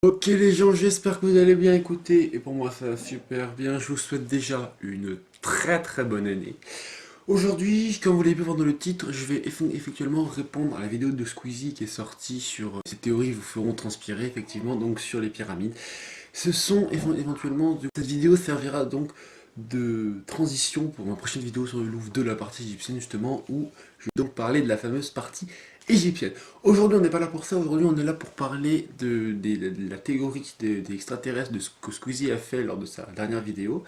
Ok les gens, j'espère que vous allez bien écouter, et pour moi ça va super bien, je vous souhaite déjà une très bonne année. Aujourd'hui, comme vous l'avez pu voir dans le titre, je vais effectivement répondre à la vidéo de Squeezie qui est sortie sur ces théories vous feront transpirer, effectivement, donc sur les pyramides. Ce sont éventuellement, cette vidéo servira donc de transition pour ma prochaine vidéo sur le Louvre de la partie égyptienne justement, où je vais donc parler de la fameuse partie égyptienne. Aujourd'hui on n'est pas là pour ça, aujourd'hui on est là pour parler de la théorie des extraterrestres, de ce que Squeezie a fait lors de sa dernière vidéo.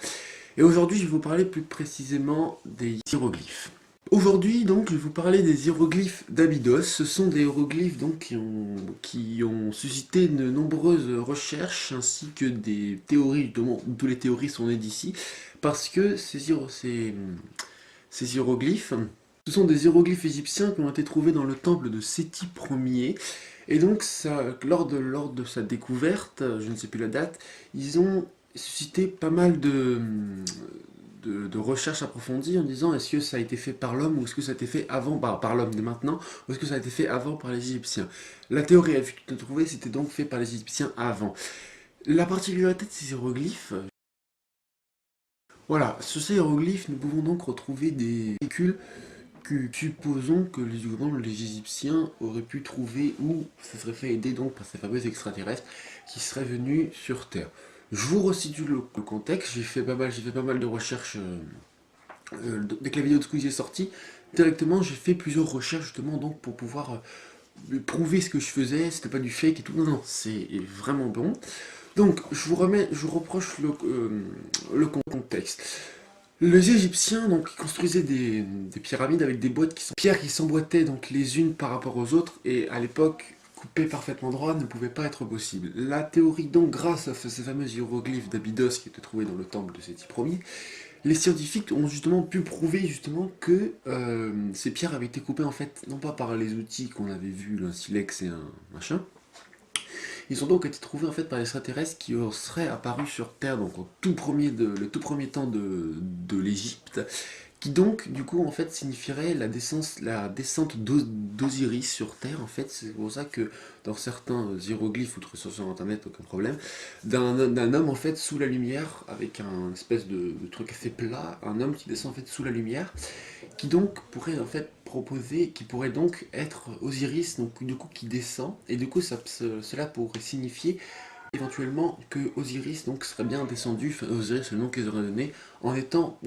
Et aujourd'hui je vais vous parler plus précisément des hiéroglyphes. Aujourd'hui, donc, je vais vous parler des hiéroglyphes d'Abydos. Ce sont des hiéroglyphes donc, qui ont suscité de nombreuses recherches ainsi que des théories, dont toutes les théories sont nées d'ici, parce que ces hiéroglyphes, ce sont des hiéroglyphes égyptiens qui ont été trouvés dans le temple de Séti Ier. Et donc, lors de sa découverte, je ne sais plus la date, ils ont suscité pas mal de recherches approfondies en disant est-ce que ça a été fait par l'homme ou est-ce que ça a été fait avant, par l'homme de maintenant, ou est-ce que ça a été fait avant par les Égyptiens. La théorie a été trouvée, c'était donc fait par les Égyptiens avant. La particularité de ces hiéroglyphes, voilà, sur ces hiéroglyphes, nous pouvons donc retrouver des véhicules que supposons que les Égyptiens auraient pu trouver ou se seraient fait aider donc par ces fameux extraterrestres qui seraient venus sur Terre. Je vous resitue le contexte, j'ai fait pas mal de recherches dès que la vidéo de Squeezie est sortie. Directement j'ai fait plusieurs recherches justement donc pour pouvoir prouver ce que je faisais, c'était pas du fake et tout, non, non, c'est vraiment bon. Donc je vous reproche le contexte. Les Égyptiens donc ils construisaient des pyramides avec des boîtes pierres qui s'emboîtaient donc les unes par rapport aux autres et à l'époque couper parfaitement droit ne pouvait pas être possible. La théorie donc grâce à ces fameux hiéroglyphes d'Abydos qui étaient trouvés dans le temple de Séti Ier, les scientifiques ont justement pu prouver justement que ces pierres avaient été coupées en fait non pas par les outils qu'on avait vus, un silex et un machin. Ils ont donc été trouvés en fait par les extraterrestres qui seraient apparus sur Terre donc le tout premier temps de l'Égypte, qui donc du coup en fait signifierait la descente d'Osiris sur Terre en fait. C'est pour ça que dans certains hiéroglyphes, ou sur internet, aucun problème, d'un homme en fait sous la lumière avec un espèce de truc assez plat, un homme qui descend en fait sous la lumière, qui donc pourrait en fait qui pourrait donc être Osiris, donc du coup qui descend, et du coup cela pourrait signifier éventuellement que Osiris donc serait bien descendu, enfin, Osiris c'est le nom qu'ils auraient donné, en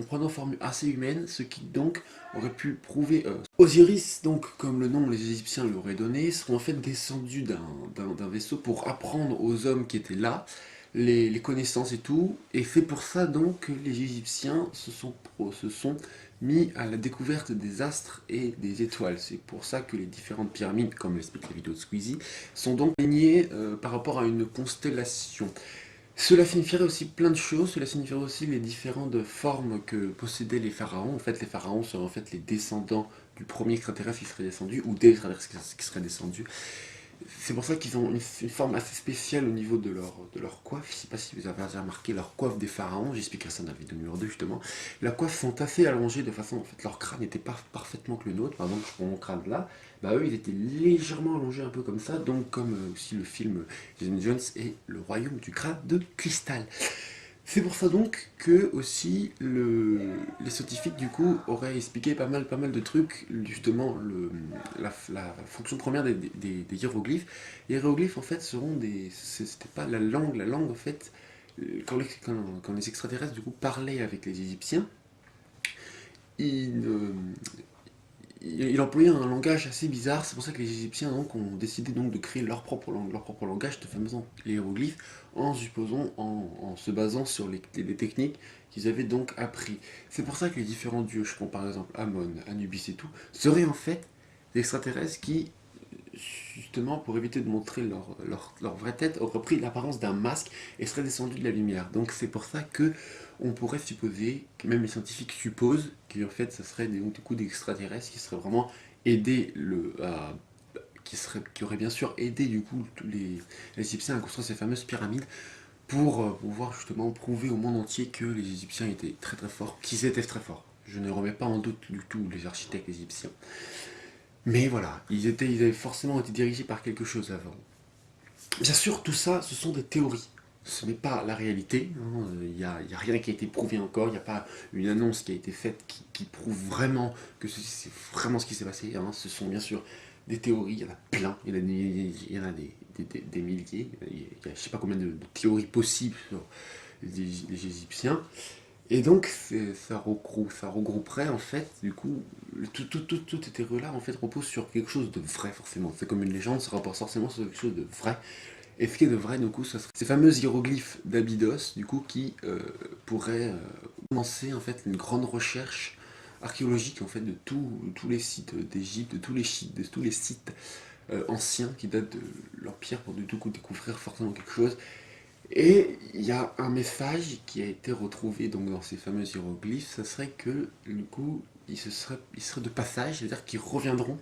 prenant forme assez humaine, ce qui donc aurait pu prouver Osiris, donc comme le nom les Égyptiens lui auraient donné, serait en fait descendu d'un vaisseau pour apprendre aux hommes qui étaient là les connaissances et tout, et c'est pour ça donc que les Égyptiens se sont mis à la découverte des astres et des étoiles. C'est pour ça que les différentes pyramides, comme l'explique la vidéo de Squeezie, sont donc alignées par rapport à une constellation. Cela signifierait aussi plein de choses, cela signifierait aussi les différentes formes que possédaient les pharaons. En fait, les pharaons seraient en fait les descendants du premier extraterrestre qui serait descendu, ou des extraterrestres qui seraient descendus. C'est pour ça qu'ils ont une forme assez spéciale au niveau de leur coiffe. Je ne sais pas si vous avez remarqué leur coiffe des pharaons, j'expliquerai ça dans la vidéo numéro 2 justement. La coiffe sont assez allongées de façon, en fait, leur crâne n'était pas parfaitement que le nôtre. Par exemple, je prends mon crâne là, bah eux ils étaient légèrement allongés un peu comme ça, donc comme aussi le film Jason Jones et le royaume du crâne de cristal. C'est pour ça donc que aussi les scientifiques du coup auraient expliqué pas mal de trucs, justement la fonction première des hiéroglyphes. Les hiéroglyphes en fait c'était pas la langue en fait, quand les extraterrestres du coup parlaient avec les Égyptiens, ils, il employait un langage assez bizarre, c'est pour ça que les Égyptiens donc, ont décidé donc de créer leur propre langue, leur propre langage, de fameux hiéroglyphes, en se basant sur les techniques qu'ils avaient donc appris. C'est pour ça que les différents dieux, je prends par exemple Amon, Anubis et tout, seraient en fait des extraterrestres qui, justement, pour éviter de montrer leur vraie tête, auraient pris l'apparence d'un masque et seraient descendus de la lumière. Donc c'est pour ça que on pourrait supposer, que même les scientifiques supposent, qu'en fait ça serait du coup des extraterrestres qui seraient vraiment aidés qui auraient bien sûr aidé du coup tous les Égyptiens à construire ces fameuses pyramides pour pouvoir justement prouver au monde entier que les Égyptiens étaient très forts, qu'ils étaient très forts. Je ne remets pas en doute du tout les architectes égyptiens. Mais voilà, ils avaient forcément été dirigés par quelque chose avant. Bien sûr, tout ça, ce sont des théories. Ce n'est pas la réalité, hein. Il y a rien qui a été prouvé encore, il n'y a pas une annonce qui a été faite qui prouve vraiment que c'est vraiment ce qui s'est passé, hein. Ce sont bien sûr des théories, il y en a plein, il y en a des milliers, je ne sais pas combien de théories possibles sur les Égyptiens. Et donc, ça regrouperait en fait, du coup, toutes ces théories-là en fait reposent sur quelque chose de vrai forcément. C'est comme une légende, ça repose forcément sur quelque chose de vrai. Et ce qui est de vrai, du coup, ce serait ces fameux hiéroglyphes d'Abydos, du coup, qui pourraient commencer en fait une grande recherche archéologique en fait de tous les sites d'Égypte, de tous les sites anciens qui datent de l'Empire pour du coup découvrir forcément quelque chose. Et il y a un message qui a été retrouvé donc dans ces fameux hiéroglyphes, ce serait que du coup ils seraient de passage, c'est-à-dire qu'ils reviendront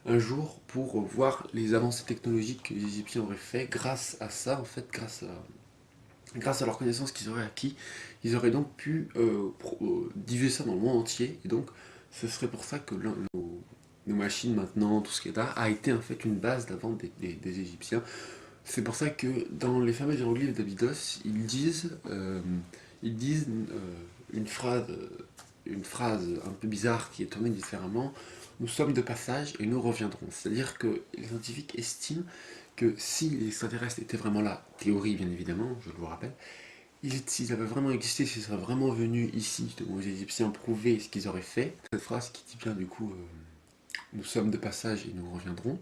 un jour pour voir les avancées technologiques que les Égyptiens auraient fait. Grâce à ça, en fait, grâce à leur connaissance qu'ils auraient acquis, ils auraient donc pu diffuser ça dans le monde entier. Et donc, ce serait pour ça que nos machines maintenant, tout ce qui est là, a été en fait une base d'avant des Égyptiens. C'est pour ça que dans les fameux hiéroglyphes d'Abydos, ils disent une phrase un peu bizarre qui est tournée différemment. Nous sommes de passage et nous reviendrons. C'est-à-dire que les scientifiques estiment que si les extraterrestres étaient vraiment là, théorie bien évidemment, je vous rappelle, s'ils avaient vraiment existé, s'ils seraient vraiment venus ici, aux Égyptiens, prouver ce qu'ils auraient fait, cette phrase qui dit bien du coup, nous sommes de passage et nous reviendrons,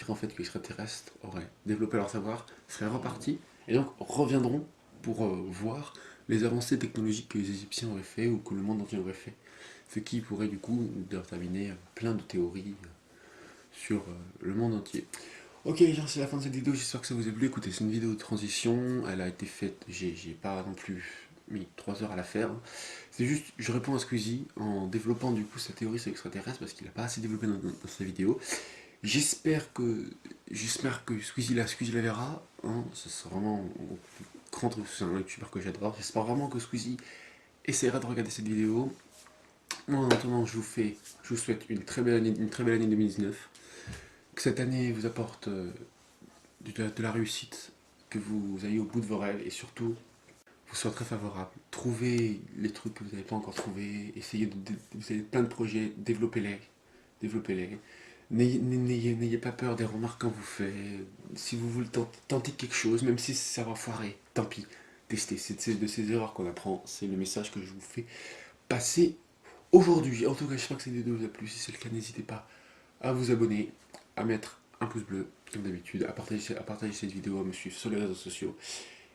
en fait que les extraterrestres auraient développé leur savoir, seraient repartis, et donc reviendront pour voir les avancées technologiques que les Égyptiens auraient fait ou que le monde entier aurait fait. Ce qui pourrait du coup déterminer plein de théories sur le monde entier. Ok les gens, c'est la fin de cette vidéo, j'espère que ça vous a plu. Écoutez, c'est une vidéo de transition, elle a été faite, j'ai pas non plus mis 3 heures à la faire. C'est juste, je réponds à Squeezie en développant du coup sa théorie sur l'extraterrestre parce qu'il n'a pas assez développé dans sa vidéo. J'espère que Squeezie la verra, hein, ce sera vraiment un grand truc, c'est un youtubeur que j'adore. J'espère vraiment que Squeezie essaiera de regarder cette vidéo. Moi en attendant, je vous souhaite une très belle année 2019. Que cette année vous apporte de la réussite, que vous ayez au bout de vos rêves et surtout vous soyez très favorable. Trouvez les trucs que vous n'avez pas encore trouvés, vous avez plein de projets, développez-les, développez-les. N'ayez pas peur des remarques qu'on vous fait. Si vous voulez tenter quelque chose, même si ça va foirer, tant pis, testez. C'est de ces erreurs qu'on apprend. C'est le message que je vous fais passer aujourd'hui. En tout cas, j'espère que cette vidéo vous a plu. Si c'est le cas, n'hésitez pas à vous abonner, à mettre un pouce bleu, comme d'habitude, à partager cette vidéo, à me suivre sur les réseaux sociaux.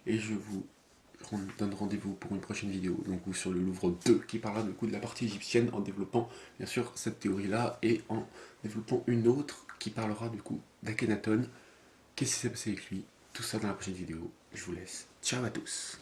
Et je vous donne rendez-vous pour une prochaine vidéo, donc sur le Louvre 2, qui parlera du coup de la partie égyptienne, en développant bien sûr cette théorie-là, et en développant une autre qui parlera du coup d'Akhenaton. Qu'est-ce qui s'est passé avec lui? Tout ça dans la prochaine vidéo. Je vous laisse. Ciao à tous.